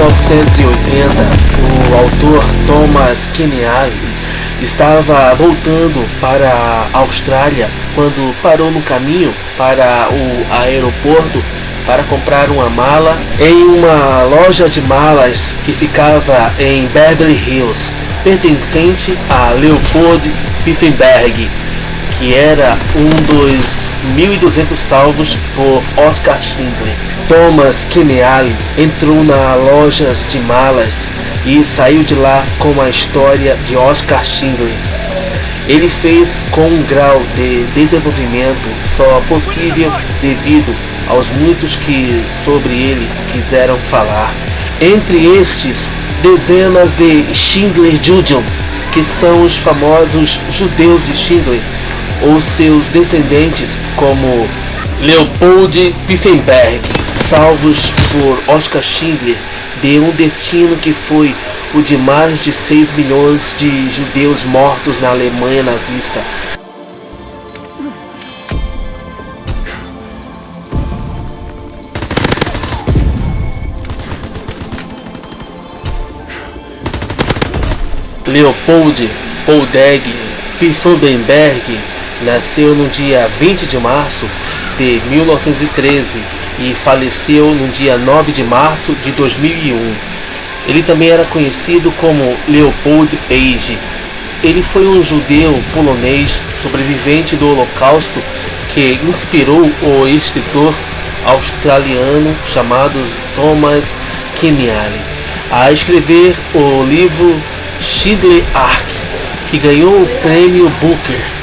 1980, o autor Thomas Keneally estava voltando para a Austrália quando parou no caminho para o aeroporto para comprar uma mala em uma loja de malas que ficava em Beverly Hills, pertencente a Leopold Pfaffenberg, que era um dos 1.200 salvos por Oskar Schindler. Thomas Keneally entrou na loja de malas e saiu de lá com a história de Oskar Schindler. Ele fez com um grau de desenvolvimento só possível devido aos muitos que sobre ele quiseram falar. Entre estes, dezenas de Schindler-Juden, que são os famosos judeus de Schindler, ou seus descendentes, como Leopold Pfaffenberg, salvos por Oskar Schindler de um destino que foi o de mais de 6 milhões de judeus mortos na Alemanha nazista. Leopold Poldeg Pfaffenberg nasceu no dia 20 de março de 1913 e faleceu no dia 9 de março de 2001. Ele também era conhecido como Leopold Page. Ele foi um judeu polonês sobrevivente do Holocausto que inspirou o escritor australiano chamado Thomas Keneally a escrever o livro Schindler Ark, que ganhou o prêmio Booker,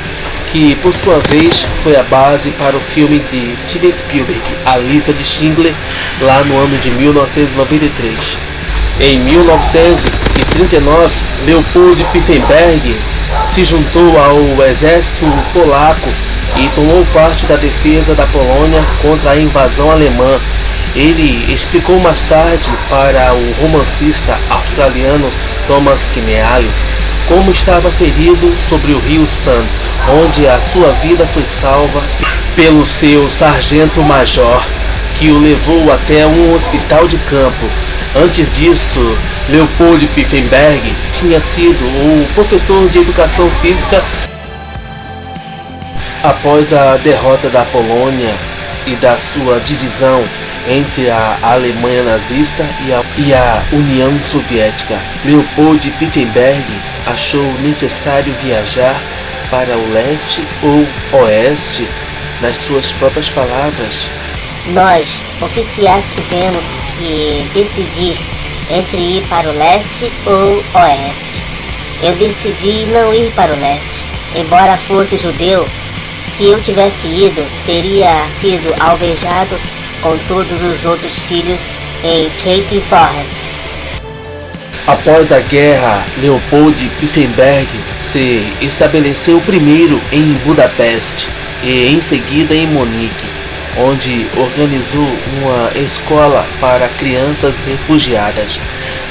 que por sua vez foi a base para o filme de Steven Spielberg, A Lista de Schindler, lá no ano de 1993. Em 1939, Leopold Pfaffenberg se juntou ao exército polaco e tomou parte da defesa da Polônia contra a invasão alemã. Ele explicou mais tarde para o romancista australiano Thomas Keneally como estava ferido sobre o rio Sun, onde a sua vida foi salva pelo seu sargento-major, que o levou até um hospital de campo. Antes disso, Leopold Pfaffenberg tinha sido o professor de educação física. Após a derrota da Polônia e da sua divisão entre a Alemanha nazista e a União Soviética, Leopold Pfaffenberg achou necessário viajar para o leste ou oeste. Nas suas próprias palavras: nós, oficiais, tivemos que decidir entre ir para o leste ou oeste. Eu decidi não ir para o leste. Embora fosse judeu, se eu tivesse ido, teria sido alvejado com todos os outros filhos em Katy Forest. Após a guerra, Leopold Pfaffenberg se estabeleceu primeiro em Budapeste e em seguida em Munique, onde organizou uma escola para crianças refugiadas.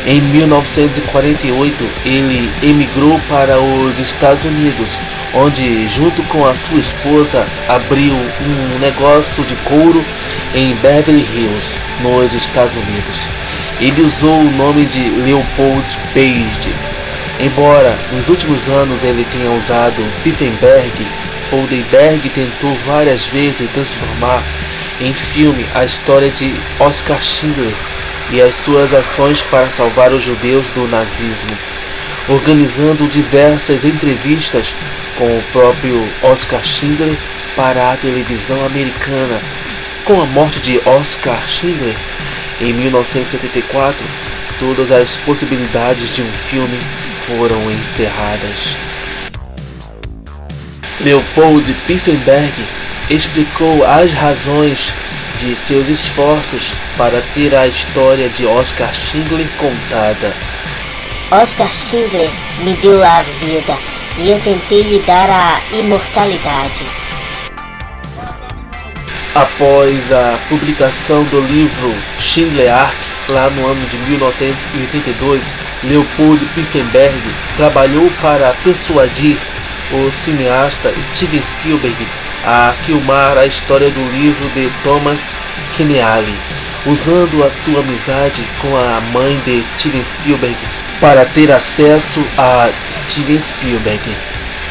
Em 1948, ele emigrou para os Estados Unidos, onde, junto com a sua esposa, abriu um negócio de couro em Beverly Hills, nos Estados Unidos. Ele usou o nome de Leopold Page. Embora nos últimos anos ele tenha usado Pfaffenberg, Poldberg tentou várias vezes transformar em filme a história de Oskar Schindler e as suas ações para salvar os judeus do nazismo, organizando diversas entrevistas com o próprio Oskar Schindler para a televisão americana. Com a morte de Oskar Schindler em 1974, todas as possibilidades de um filme foram encerradas. Leopold Pfaffenberg explicou as razões de seus esforços para ter a história de Oskar Schindler contada. Oskar Schindler me deu a vida e eu tentei lhe dar a imortalidade. Após a publicação do livro Schindler Ark, lá no ano de 1982, Leopold Pfaffenberg trabalhou para persuadir o cineasta Steven Spielberg a filmar a história do livro de Thomas Keneally. usando a sua amizade com a mãe de Steven Spielberg para ter acesso a Steven Spielberg.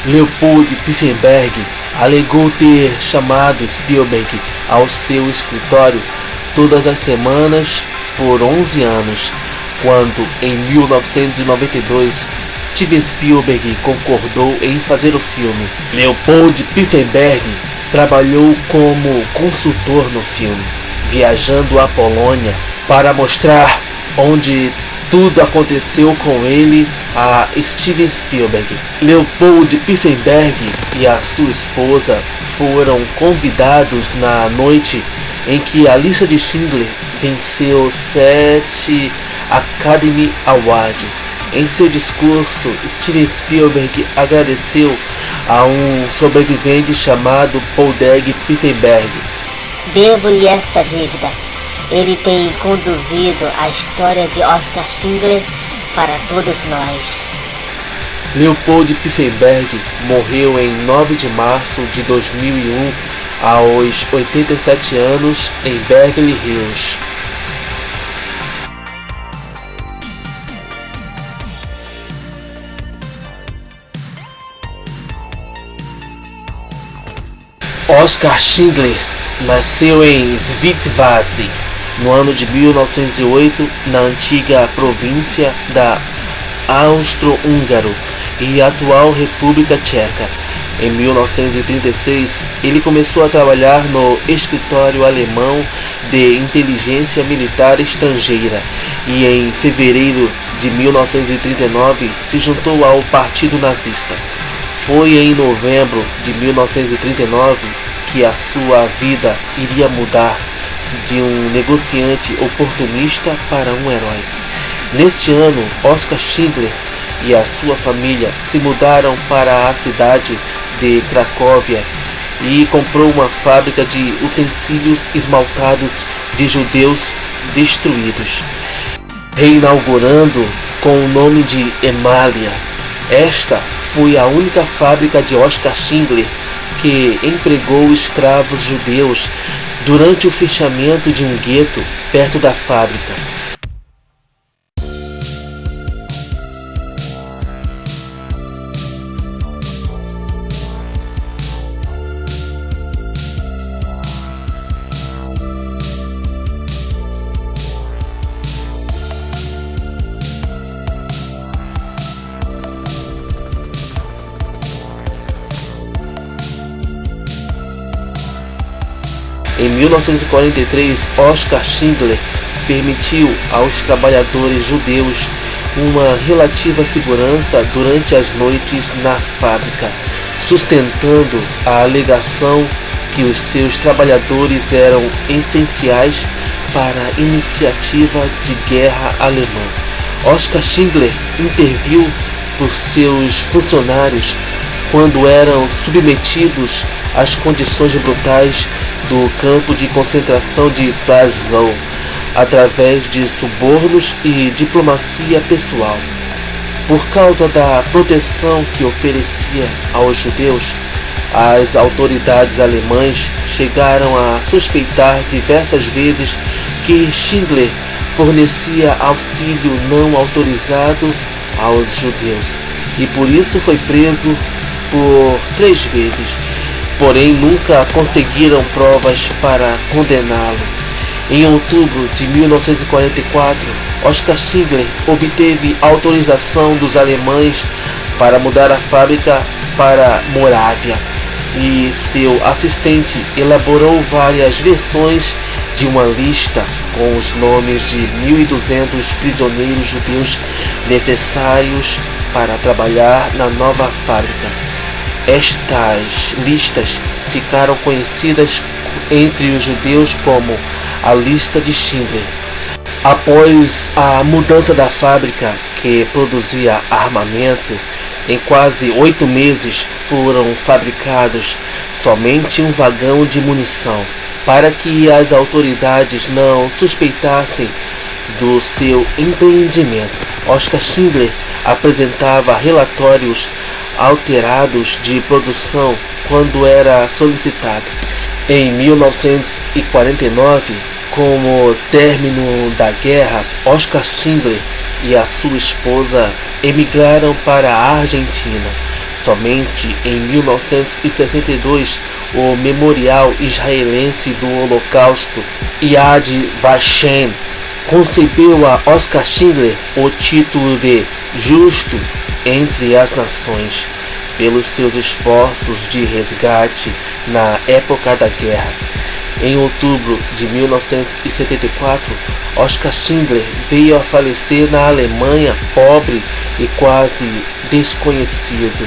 Leopold Pifenberg alegou ter chamado Spielberg ao seu escritório todas as semanas por 11 anos, quando em 1992 Steven Spielberg concordou em fazer o filme. Leopold Pifenberg trabalhou como consultor no filme, viajando à Polônia para mostrar onde tudo aconteceu com ele a Steven Spielberg. Leopold Pifenberg e a sua esposa foram convidados na noite em que a lista de Schindler venceu 7 Academy Awards. Em seu discurso, Steven Spielberg agradeceu a um sobrevivente chamado Paul Deg Pifenberg. Devo-lhe esta dívida. Ele tem conduzido a história de Oskar Schindler para todos nós. Leopold Pifenberg morreu em 9 de março de 2001, aos 87 anos, em Beverly Hills. Oskar Schindler nasceu em Svitavy, no ano de 1908, na antiga província da Austro-Húngaro e atual República Tcheca. Em 1936, ele começou a trabalhar no escritório alemão de inteligência militar estrangeira e em fevereiro de 1939 se juntou ao Partido Nazista. Foi em novembro de 1939 que a sua vida iria mudar de um negociante oportunista para um herói. Neste ano, Oskar Schindler e a sua família se mudaram para a cidade de Cracóvia e comprou uma fábrica de utensílios esmaltados de judeus destruídos, reinaugurando com o nome de Emália. Esta foi a única fábrica de Oskar Schindler que empregou escravos judeus durante o fechamento de um gueto perto da fábrica. Em 1943, Oskar Schindler permitiu aos trabalhadores judeus uma relativa segurança durante as noites na fábrica, sustentando a alegação que os seus trabalhadores eram essenciais para a iniciativa de guerra alemã. Oskar Schindler interviu por seus funcionários quando eram submetidos às condições brutais do campo de concentração de Dachau, através de subornos e diplomacia pessoal. Por causa da proteção que oferecia aos judeus, as autoridades alemãs chegaram a suspeitar diversas vezes que Schindler fornecia auxílio não autorizado aos judeus e por isso foi preso por 3 vezes. Porém, nunca conseguiram provas para condená-lo. Em outubro de 1944, Oskar Schindler obteve autorização dos alemães para mudar a fábrica para Morávia, e seu assistente elaborou várias versões de uma lista com os nomes de 1.200 prisioneiros judeus necessários para trabalhar na nova fábrica. Estas listas ficaram conhecidas entre os judeus como a lista de Schindler. Após a mudança da fábrica, que produzia armamento, em quase 8 meses foram fabricados somente um vagão de munição, para que as autoridades não suspeitassem do seu empreendimento. Oskar Schindler apresentava relatórios alterados de produção quando era solicitado. Em 1949, Com o término da guerra, Oskar Schindler e a sua esposa emigraram para a Argentina. Somente em 1962, o Memorial Israelense do Holocausto, Yad Vashem, concedeu a Oskar Schindler o título de Justo entre as Nações, pelos seus esforços de resgate na época da guerra. Em outubro de 1974, Oskar Schindler veio a falecer na Alemanha, pobre e quase desconhecido.